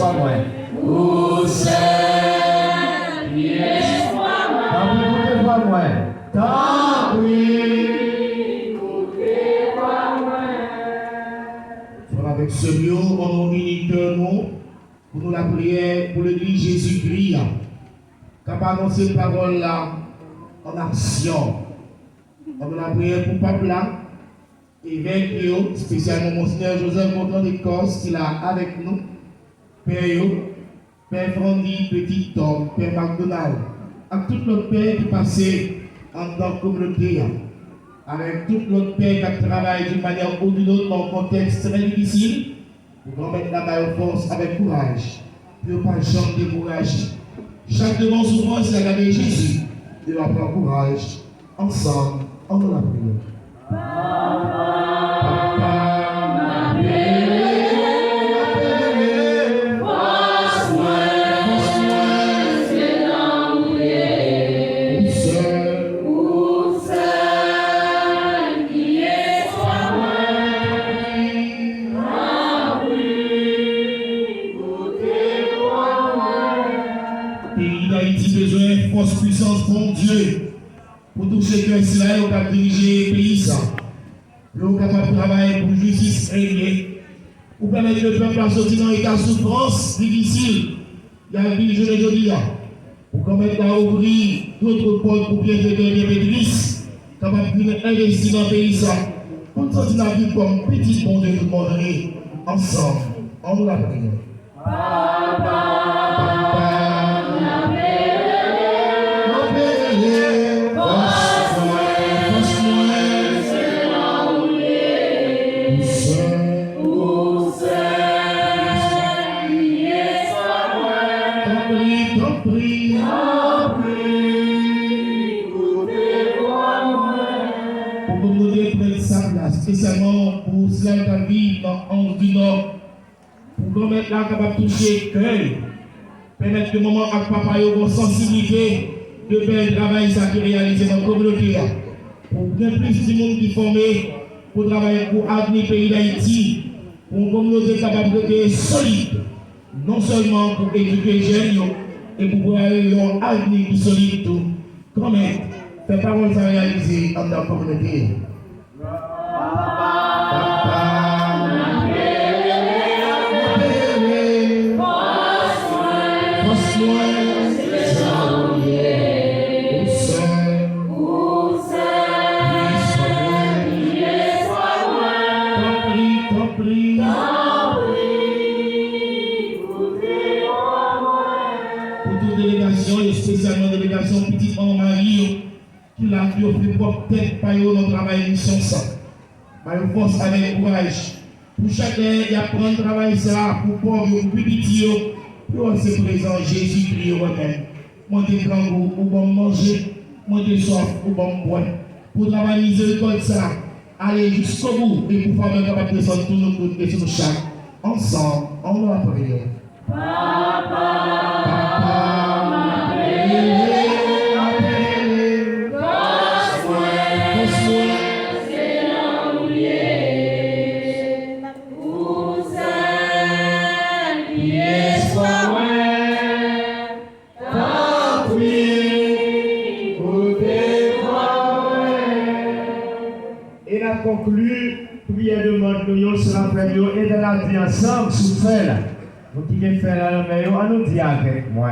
soit moi. Où c'est qui est soit moi. Écoutez-moi moi. Tant Oui, écoutez-moi moi. Avec ce lieu, on unit que nous, pour nous la prière pour l'église Jésus-Christ, capable d'annoncer une parole là en action. On nous la prière pour le peuple là, évêque, spécialement Monseigneur Joseph Montan d'Écosse, qui est là avec nous, Père, Père Frandy, Petit Tom, Père McDonald, avec tout notre Père qui passait en tant que communauté, avec tout notre Père qui travaille d'une manière ou d'une autre dans un contexte très difficile, pour remettre la main aux forces avec courage, puis pas jamais décourager. Chaque demande souffrance, c'est la Jésus, et va prendre courage, ensemble, en nous la prière. Force, puissance, bon Dieu, pour tous ceux qui sont là, qui ont dirigé le pays, qui sont capables de travailler pour justice réglée, pour permettre le peuple à sortir dans l'état de souffrance difficile. Il y a un je le dis, pour permettre d'ouvrir d'autres portes pour bien faire des bénéfices, capables d'investir dans le pays, pour nous sortir la vie comme petit bon Dieu, tout le monde ensemble, en nous la prière. Spécialement pour ceux qui vivent dans 11 du Nord, pour qu'on mette là capable de toucher le cœur, permettre que maman et papa aient une sensibilité de faire le travail qui est réalisé dans la communauté. Pour bien plus de monde qui est formé pour travailler pour l'avenir du pays d'Haïti, pour une communauté capable de solide, non seulement pour éduquer les jeunes, et pour avoir un avenir qui solide tout. Comment faire parole à réaliser dans la communauté. Spécialement délégation Petit Marie qui l'a fait pour tête par notre travail mission ça. Par force avec courage. Pour chacun, il apprend le travail ça pour pauvre, pour petit, pour se présent Jésus-Christ lui-même. Monter grand goût, pour bon manger, monter soif, pour bon boire. Pour travailler miséricorde ça, aller jusqu'au bout et pour faire capable de descendre tous nos coups et tous nos chaque. Ensemble, on va prier. Conclu, prière de mode, nous sera fait et de la vie ensemble sous fait là. Vous qui fait la main, à nous dire avec moi.